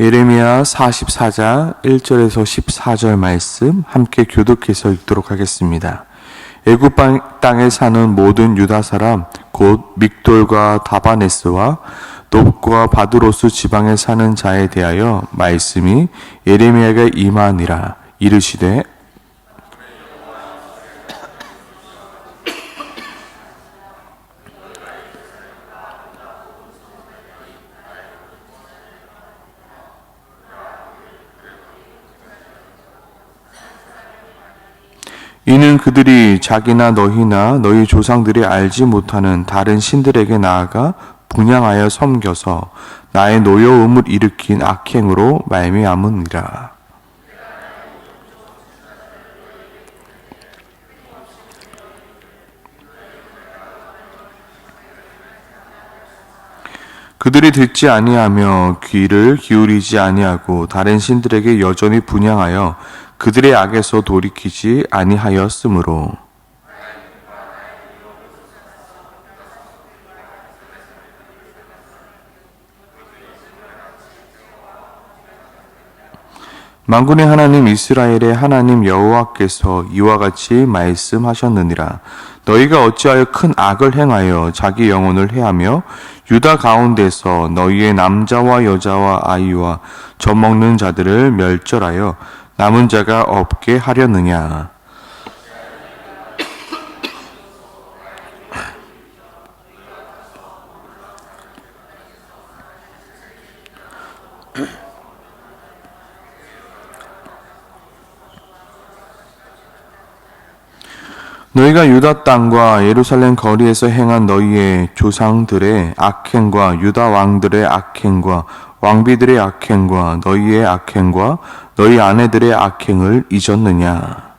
예레미야 44장 1절에서 14절 말씀 함께 교독해서 읽도록 하겠습니다. 애굽 땅에 사는 모든 유다 사람 곧 믹돌과 다바네스와 놉과 바드로스 지방에 사는 자에 대하여 말씀이 예레미야가 임하니라. 이르시되 이는 그들이 자기나 너희나 너희 조상들이 알지 못하는 다른 신들에게 나아가 분향하여 섬겨서 나의 노여움을 일으킨 악행으로 말미암으니라. 그들이 듣지 아니하며 귀를 기울이지 아니하고 다른 신들에게 여전히 분향하여 그들의 악에서 돌이키지 아니하였으므로 만군의 하나님 이스라엘의 하나님 여호와께서 이와 같이 말씀하셨느니라. 너희가 어찌하여 큰 악을 행하여 자기 영혼을 해하며 유다 가운데서 너희의 남자와 여자와 아이와 젖먹는 자들을 멸절하여 남은 자가 없게 하려느냐. 너희가 유다 땅과 예루살렘 거리에서 행한 너희의 조상들의 악행과 유다 왕들의 악행과 왕비들의 악행과 너희의 악행과 너희 아내들의 악행을 잊었느냐.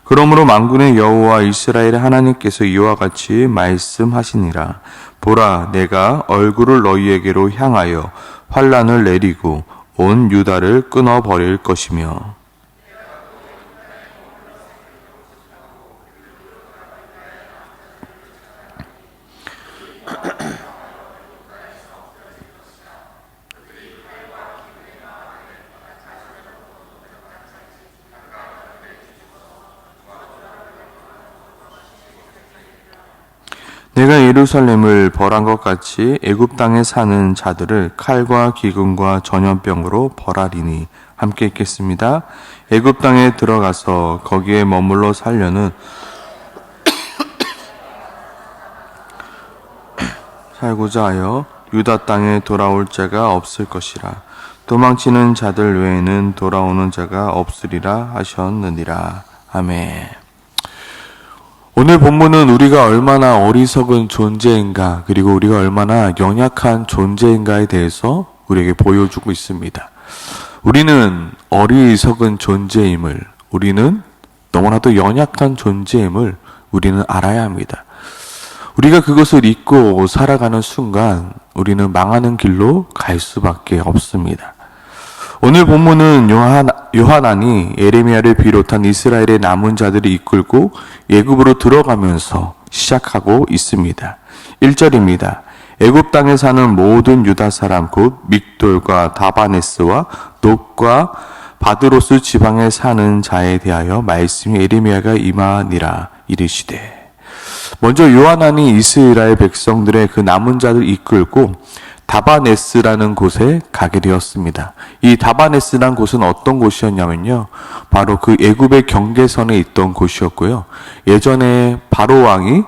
그러므로 만군의 여호와 이스라엘의 하나님께서 이와 같이 말씀하시니라. 보라, 내가 얼굴을 너희에게로 향하여 환란을 내리고 온 유다를 끊어버릴 것이며 내가 예루살렘을 벌한 것 같이 애굽 땅에 사는 자들을 칼과 기근과 전염병으로 벌하리니. 함께 읽겠습니다. 애굽 땅에 들어가서 거기에 머물러 살려는 살고자 하여 유다 땅에 돌아올 자가 없을 것이라. 도망치는 자들 외에는 돌아오는 자가 없으리라 하셨느니라. 아멘. 오늘 본문은 우리가 얼마나 어리석은 존재인가, 그리고 우리가 얼마나 연약한 존재인가에 대해서 우리에게 보여주고 있습니다. 우리는 어리석은 존재임을, 우리는 너무나도 연약한 존재임을 우리는 알아야 합니다. 우리가 그것을 잊고 살아가는 순간 우리는 망하는 길로 갈 수밖에 없습니다. 오늘 본문은 요하난이 예레미야를 비롯한 이스라엘의 남은 자들을 이끌고 애굽으로 들어가면서 시작하고 있습니다. 1절입니다. 애굽 땅에 사는 모든 유다 사람 곧 믹돌과 다바네스와 놉과 바드로스 지방에 사는 자에 대하여 말씀이 예레미야가 임하니라. 이르시되. 먼저 요하난이 이스라엘 백성들의 그 남은 자들을 이끌고 다바네스라는 곳에 가게 되었습니다. 이 다바네스라는 곳은 어떤 곳이었냐면요, 바로 그 애굽의 경계선에 있던 곳이었고요. 예전에 바로 왕이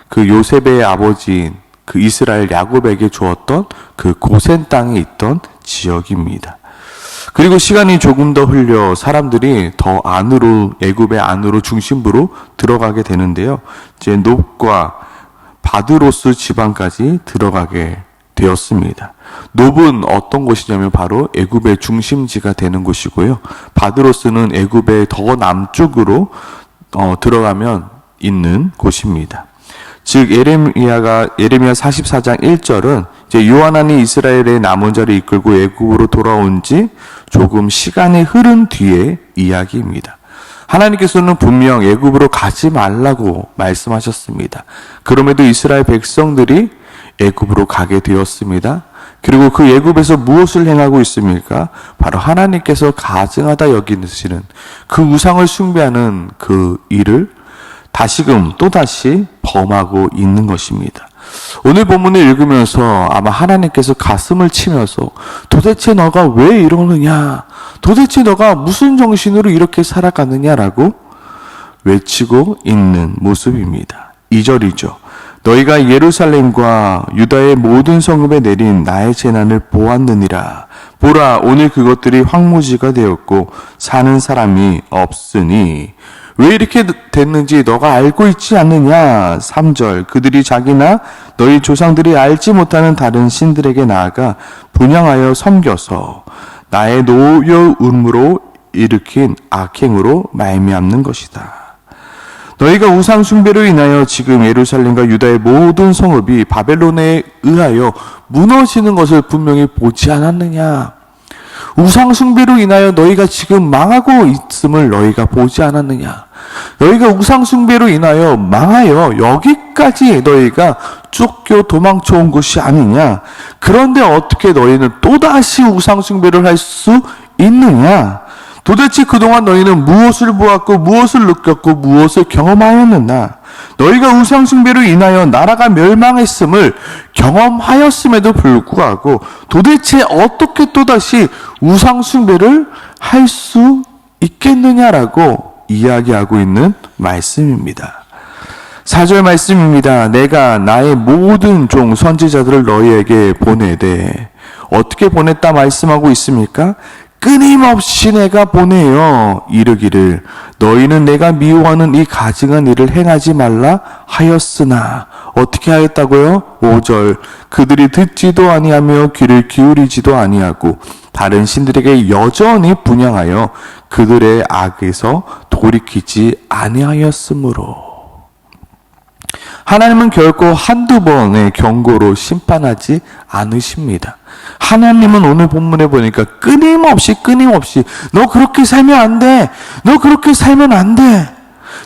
그 요셉의 아버지인 그 이스라엘 야곱에게 주었던 그 고센 땅에 있던 지역입니다. 그리고 시간이 조금 더 흘려 사람들이 더 안으로, 애굽의 안으로 중심부로 들어가게 되는데요. 이제 놉과 바드로스 지방까지 들어가게 되었습니다. 놉은 어떤 곳이냐면 바로 애굽의 중심지가 되는 곳이고요. 바드로스는 애굽의 더 남쪽으로 들어가면 있는 곳입니다. 즉 예레미야 44장 1절은 이제 요하난이 이스라엘의 남은 자를 이끌고 애굽으로 돌아온 지 조금 시간이 흐른 뒤의 이야기입니다. 하나님께서는 분명 애굽으로 가지 말라고 말씀하셨습니다. 그럼에도 이스라엘 백성들이 애굽으로 가게 되었습니다. 그리고 그 애굽에서 무엇을 행하고 있습니까? 바로 하나님께서 가증하다 여기시는 그 우상을 숭배하는 그 일을 다시금 또다시 범하고 있는 것입니다. 오늘 본문을 읽으면서 아마 하나님께서 가슴을 치면서 도대체 너가 왜 이러느냐? 도대체 너가 무슨 정신으로 이렇게 살아가느냐라고 외치고 있는 모습입니다. 2절이죠. 너희가 예루살렘과 유다의 모든 성읍에 내린 나의 재난을 보았느니라. 보라, 오늘 그것들이 황무지가 되었고 사는 사람이 없으니 왜 이렇게 됐는지 너가 알고 있지 않느냐. 3절, 그들이 자기나 너희 조상들이 알지 못하는 다른 신들에게 나아가 분향하여 섬겨서 나의 노여움으로 일으킨 악행으로 말미암는 것이다. 너희가 우상 숭배로 인하여 지금 예루살렘과 유다의 모든 성읍이 바벨론에 의하여 무너지는 것을 분명히 보지 않았느냐. 우상 숭배로 인하여 너희가 지금 망하고 있음을 너희가 보지 않았느냐. 너희가 우상 숭배로 인하여 망하여 여기까지 너희가 쫓겨 도망쳐 온 것이 아니냐. 그런데 어떻게 너희는 또다시 우상 숭배를 할 수 있느냐. 도대체 그동안 너희는 무엇을 보았고 무엇을 느꼈고 무엇을 경험하였느냐. 너희가 우상 숭배로 인하여 나라가 멸망했음을 경험하였음에도 불구하고 도대체 어떻게 또다시 우상 숭배를 할 수 있겠느냐라고 이야기하고 있는 말씀입니다. 4절 말씀입니다. 내가 나의 모든 종 선지자들을 너희에게 보내되, 어떻게 보냈다 말씀하고 있습니까? 끊임없이 내가 보내요. 이르기를 너희는 내가 미워하는 이 가증한 일을 행하지 말라 하였으나, 어떻게 하였다고요? 5절, 그들이 듣지도 아니하며 귀를 기울이지도 아니하고 다른 신들에게 여전히 분향하여 그들의 악에서 돌이키지 아니하였으므로. 하나님은 결코 한두 번의 경고로 심판하지 않으십니다. 하나님은 오늘 본문에 보니까 끊임없이 너 그렇게 살면 안 돼. 너 그렇게 살면 안 돼.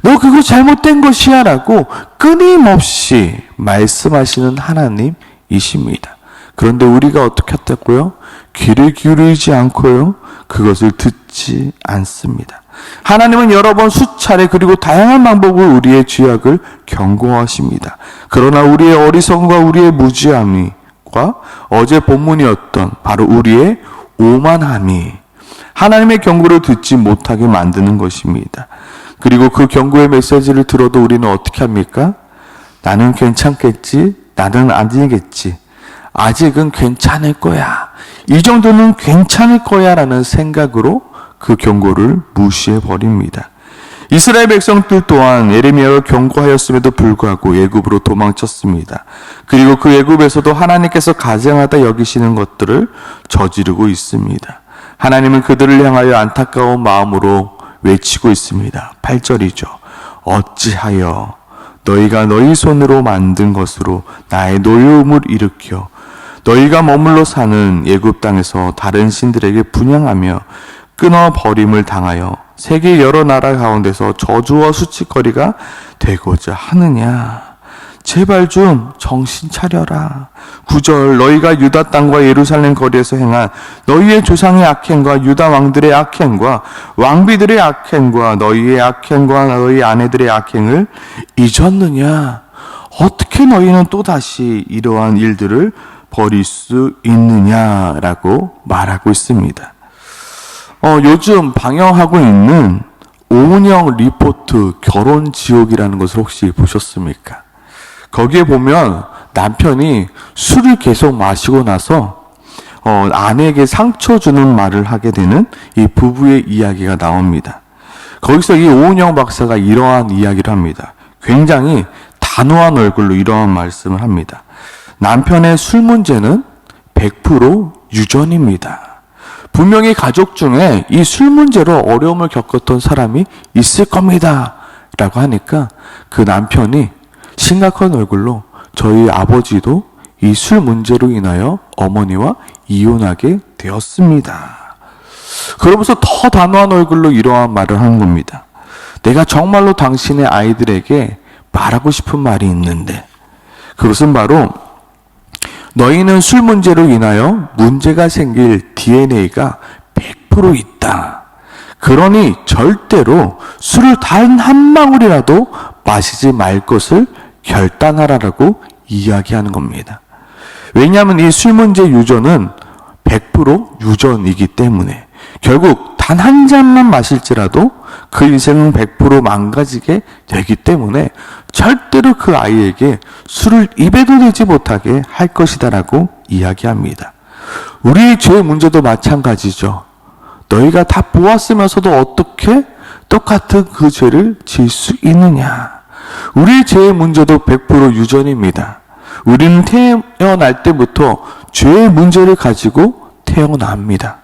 너 그거 잘못된 것이야 라고 끊임없이 말씀하시는 하나님이십니다. 그런데 우리가 어떻게 했다고요? 귀를 기울이지 않고요, 그것을 듣지 않습니다. 하나님은 여러 번 수차례 그리고 다양한 방법으로 우리의 죄악을 경고하십니다. 그러나 우리의 어리석음과 우리의 무지함과 어제 본문이었던 바로 우리의 오만함이 하나님의 경고를 듣지 못하게 만드는 것입니다. 그리고 그 경고의 메시지를 들어도 우리는 어떻게 합니까? 나는 괜찮겠지, 나는 아니겠지, 아직은 괜찮을 거야, 이 정도는 괜찮을 거야 라는 생각으로 그 경고를 무시해 버립니다. 이스라엘 백성들 또한 예레미야가 경고하였음에도 불구하고 애굽으로 도망쳤습니다. 그리고 그 애굽에서도 하나님께서 가증하다 여기시는 것들을 저지르고 있습니다. 하나님은 그들을 향하여 안타까운 마음으로 외치고 있습니다. 8절이죠. 어찌하여 너희가 너희 손으로 만든 것으로 나의 노여움을 일으켜 너희가 머물러 사는 애굽 땅에서 다른 신들에게 분향하며 끊어버림을 당하여 세계 여러 나라 가운데서 저주와 수치거리가 되고자 하느냐. 제발 좀 정신 차려라. 9절, 너희가 유다 땅과 예루살렘 거리에서 행한 너희의 조상의 악행과 유다 왕들의 악행과 왕비들의 악행과 너희의 악행과 너희 아내들의 악행을 잊었느냐. 어떻게 너희는 또다시 이러한 일들을 버릴 수 있느냐라고 말하고 있습니다. 요즘 방영하고 있는 오은영 리포트 결혼 지옥이라는 것을 혹시 보셨습니까? 거기에 보면 남편이 술을 계속 마시고 나서 아내에게 상처 주는 말을 하게 되는 이 부부의 이야기가 나옵니다. 거기서 이 오은영 박사가 이러한 이야기를 합니다. 굉장히 단호한 얼굴로 이러한 말씀을 합니다. 남편의 술 문제는 100% 유전입니다. 분명히 가족 중에 이 술 문제로 어려움을 겪었던 사람이 있을 겁니다 라고 하니까 그 남편이 심각한 얼굴로 저희 아버지도 이 술 문제로 인하여 어머니와 이혼하게 되었습니다. 그러면서 더 단호한 얼굴로 이러한 말을 하는 겁니다. 내가 정말로 당신의 아이들에게 말하고 싶은 말이 있는데, 그것은 바로 너희는 술 문제로 인하여 문제가 생길 DNA가 100% 있다. 그러니 절대로 술을 단 한 방울이라도 마시지 말 것을 결단하라라고 이야기하는 겁니다. 왜냐하면 이 술 문제 유전은 100% 유전이기 때문에 결국 단 한 잔만 마실지라도 그 인생은 100% 망가지게 되기 때문에 절대로 그 아이에게 술을 입에도 대지 못하게 할 것이다라고 이야기합니다. 우리의 죄의 문제도 마찬가지죠. 너희가 다 보았으면서도 어떻게 똑같은 그 죄를 지을 수 있느냐. 우리의 죄의 문제도 100% 유전입니다. 우리는 태어날 때부터 죄의 문제를 가지고 태어납니다.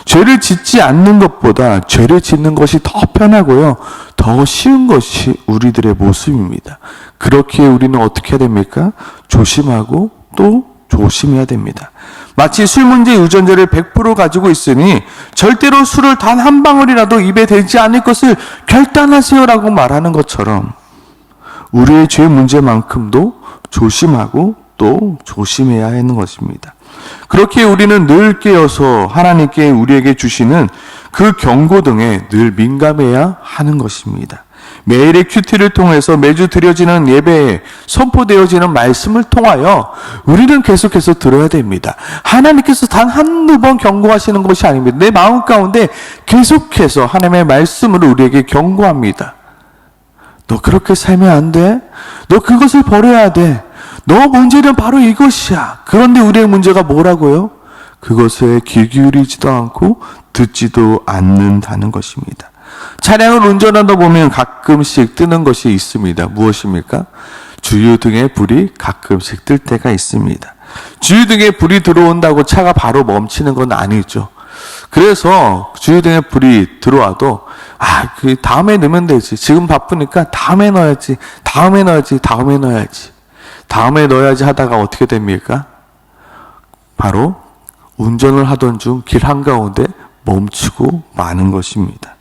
죄를 짓지 않는 것보다 죄를 짓는 것이 더 편하고요, 더 쉬운 것이 우리들의 모습입니다. 그렇기에 우리는 어떻게 해야 됩니까? 조심하고 또 조심해야 됩니다. 마치 술 문제 유전자를 100% 가지고 있으니 절대로 술을 단 한 방울이라도 입에 대지 않을 것을 결단하세요라고 말하는 것처럼 우리의 죄 문제만큼도 조심하고 또 조심해야 하는 것입니다. 그렇게 우리는 늘 깨어서 하나님께 우리에게 주시는 그 경고 등에 늘 민감해야 하는 것입니다. 매일의 큐티를 통해서 매주 드려지는 예배에 선포되어지는 말씀을 통하여 우리는 계속해서 들어야 됩니다. 하나님께서 단 한두 번 경고하시는 것이 아닙니다. 내 마음 가운데 계속해서 하나님의 말씀으로 우리에게 경고합니다. 너 그렇게 살면 안 돼. 너 그것을 버려야 돼. 너 문제는 바로 이것이야. 그런데 우리의 문제가 뭐라고요? 그것에 귀 기울이지도 않고 듣지도 않는다는 것입니다. 차량을 운전하다 보면 가끔씩 뜨는 것이 있습니다. 무엇입니까? 주유등에 불이 가끔씩 뜰 때가 있습니다. 주유등에 불이 들어온다고 차가 바로 멈추는 건 아니죠. 그래서 주유등에 불이 들어와도 그 다음에 넣으면 되지. 지금 바쁘니까 다음에 넣어야지. 다음에 넣어야지. 다음에 넣어야지. 다음에 넣어야지 하다가 어떻게 됩니까? 바로 운전을 하던 중 길 한가운데 멈추고 마는 것입니다.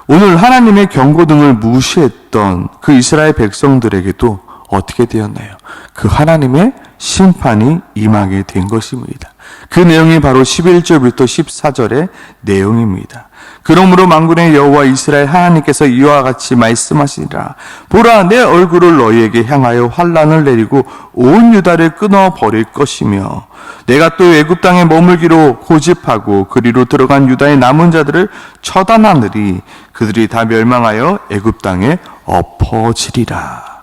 오늘 하나님의 경고등을 무시했던 그 이스라엘 백성들에게도 어떻게 되었나요? 그 하나님의 심판이 임하게 된 것입니다. 그 내용이 바로 11절부터 14절의 내용입니다. 그러므로 만군의 여호와 이스라엘 하나님께서 이와 같이 말씀하시니라. 보라, 내 얼굴을 너희에게 향하여 환란을 내리고 온 유다를 끊어버릴 것이며 내가 또 애굽 땅에 머물기로 고집하고 그리로 들어간 유다의 남은 자들을 처단하느니 그들이 다 멸망하여 애굽 땅에 엎어지리라.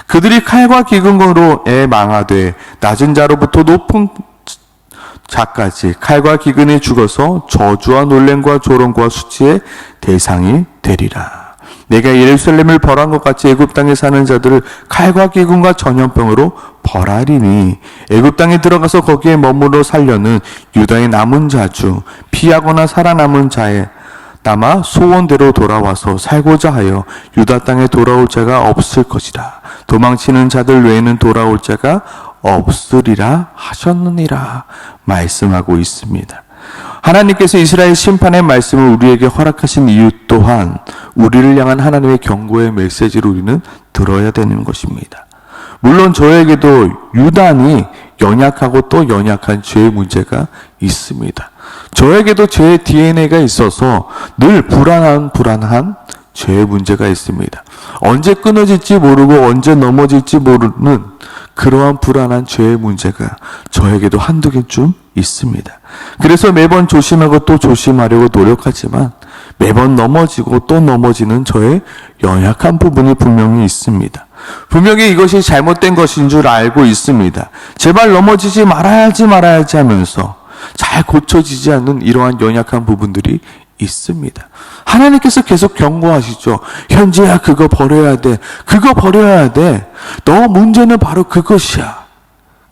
그들이 칼과 기근으로 망하되 낮은 자로부터 높은 자까지 칼과 기근에 죽어서 저주와 놀램과 조롱과 수치의 대상이 되리라. 내가 예루살렘을 벌한 것 같이 애굽 땅에 사는 자들을 칼과 기근과 전염병으로 벌하리니 애굽 땅에 들어가서 거기에 머물러 살려는 유다의 남은 자 중 피하거나 살아남은 자의 남아 소원대로 돌아와서 살고자 하여 유다 땅에 돌아올 자가 없을 것이라. 도망치는 자들 외에는 돌아올 자가 없으리라 하셨느니라 말씀하고 있습니다. 하나님께서 이스라엘 심판의 말씀을 우리에게 허락하신 이유 또한 우리를 향한 하나님의 경고의 메시지를 우리는 들어야 되는 것입니다. 물론 저에게도 유단히 연약하고 또 연약한 죄의 문제가 있습니다. 저에게도 죄의 DNA가 있어서 늘 불안한 죄의 문제가 있습니다. 언제 끊어질지 모르고 언제 넘어질지 모르는 그러한 불안한 죄의 문제가 저에게도 한두 개쯤 있습니다. 그래서 매번 조심하고 또 조심하려고 노력하지만 매번 넘어지고 또 넘어지는 저의 연약한 부분이 분명히 있습니다. 분명히 이것이 잘못된 것인 줄 알고 있습니다. 제발 넘어지지 말아야지 하면서 잘 고쳐지지 않는 이러한 연약한 부분들이 있습니다. 하나님께서 계속 경고하시죠. 현재야 그거 버려야 돼. 그거 버려야 돼. 너 문제는 바로 그것이야.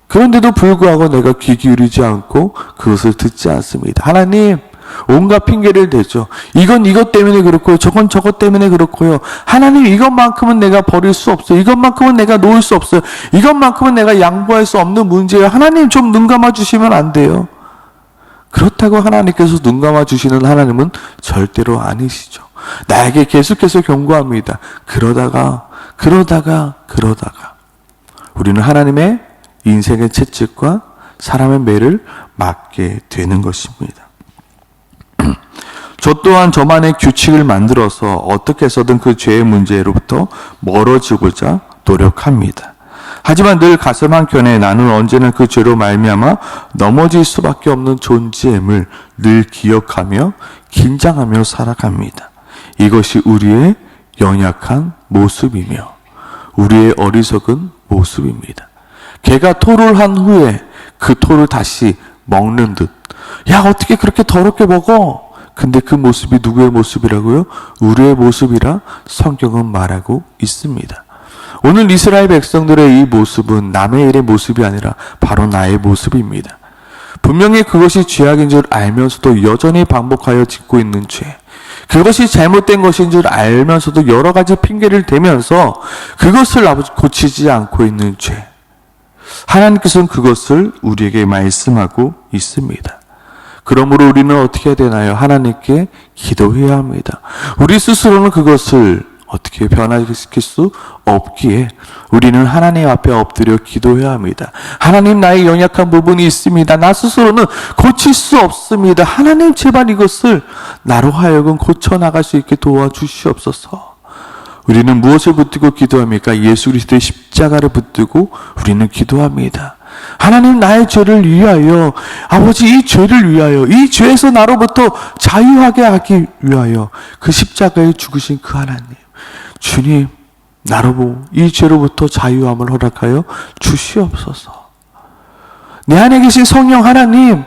그런데도 불구하고 내가 귀 기울이지 않고 그것을 듣지 않습니다. 하나님, 온갖 핑계를 대죠. 이건 이것 때문에 그렇고요. 저건 저것 때문에 그렇고요. 하나님, 이것만큼은 내가 버릴 수 없어요. 이것만큼은 내가 놓을 수 없어요. 이것만큼은 내가 양보할 수 없는 문제예요. 하나님, 좀 눈 감아 주시면 안 돼요. 그렇다고 하나님께서 눈 감아 주시는 하나님은 절대로 아니시죠. 나에게 계속해서 경고합니다. 그러다가 우리는 하나님의 인생의 채찍과 사람의 매를 맞게 되는 것입니다. 저 또한 저만의 규칙을 만들어서 어떻게 해서든 그 죄의 문제로부터 멀어지고자 노력합니다. 하지만 늘 가슴 한켠에 나는 언제나 그 죄로 말미암아 넘어질 수밖에 없는 존재임을 늘 기억하며 긴장하며 살아갑니다. 이것이 우리의 연약한 모습이며 우리의 어리석은 모습입니다. 개가 토를 한 후에 그 토를 다시 먹는 듯, 야 어떻게 그렇게 더럽게 먹어? 근데 그 모습이 누구의 모습이라고요? 우리의 모습이라 성경은 말하고 있습니다. 오늘 이스라엘 백성들의 이 모습은 남의 일의 모습이 아니라 바로 나의 모습입니다. 분명히 그것이 죄악인 줄 알면서도 여전히 반복하여 짓고 있는 죄, 그것이 잘못된 것인 줄 알면서도 여러 가지 핑계를 대면서 그것을 고치지 않고 있는 죄, 하나님께서는 그것을 우리에게 말씀하고 있습니다. 그러므로 우리는 어떻게 해야 되나요? 하나님께 기도해야 합니다. 우리 스스로는 그것을 어떻게 변화시킬 수 없기에 우리는 하나님 앞에 엎드려 기도해야 합니다. 하나님, 나의 연약한 부분이 있습니다. 나 스스로는 고칠 수 없습니다. 하나님, 제발 이것을 나로 하여금 고쳐나갈 수 있게 도와주시옵소서. 우리는 무엇을 붙들고 기도합니까? 예수 그리스도의 십자가를 붙들고 우리는 기도합니다. 하나님, 나의 죄를 위하여, 아버지 이 죄를 위하여, 이 죄에서 나로부터 자유하게 하기 위하여 그 십자가에 죽으신 그 하나님, 주님, 이 죄로부터 자유함을 허락하여 주시옵소서. 내 안에 계신 성령 하나님,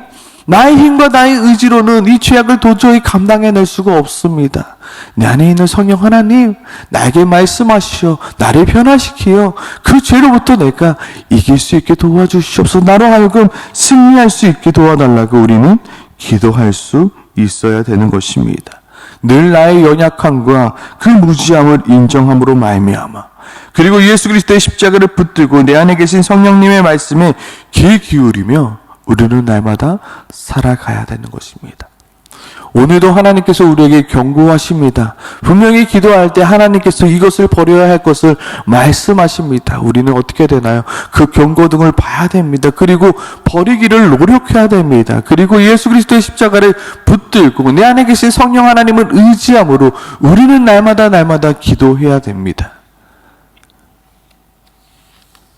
나의 힘과 나의 의지로는 이 죄악을 도저히 감당해낼 수가 없습니다. 내 안에 있는 성령 하나님, 나에게 말씀하시어 나를 변화시키어 그 죄로부터 내가 이길 수 있게 도와주시옵소서. 나로 하여금 승리할 수 있게 도와달라고 우리는 기도할 수 있어야 되는 것입니다. 늘 나의 연약함과 그 무지함을 인정함으로 말미암아, 그리고 예수 그리스도의 십자가를 붙들고 내 안에 계신 성령님의 말씀에 귀 기울이며 우리는 날마다 살아가야 되는 것입니다. 오늘도 하나님께서 우리에게 경고하십니다. 분명히 기도할 때 하나님께서 이것을 버려야 할 것을 말씀하십니다. 우리는 어떻게 되나요? 그 경고등을 봐야 됩니다. 그리고 버리기를 노력해야 됩니다. 그리고 예수 그리스도의 십자가를 붙들고 내 안에 계신 성령 하나님을 의지함으로 우리는 날마다 기도해야 됩니다.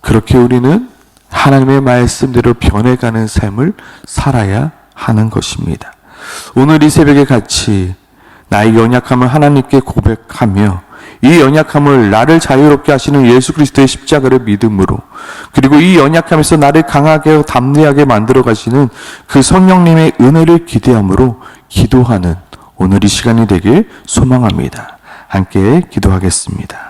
그렇게 우리는 하나님의 말씀대로 변해가는 삶을 살아야 하는 것입니다. 오늘 이 새벽에 같이 나의 연약함을 하나님께 고백하며 이 연약함을 나를 자유롭게 하시는 예수 그리스도의 십자가를 믿음으로, 그리고 이 연약함에서 나를 강하게 담대하게 만들어 가시는 그 성령님의 은혜를 기대함으로 기도하는 오늘 이 시간이 되길 소망합니다. 함께 기도하겠습니다.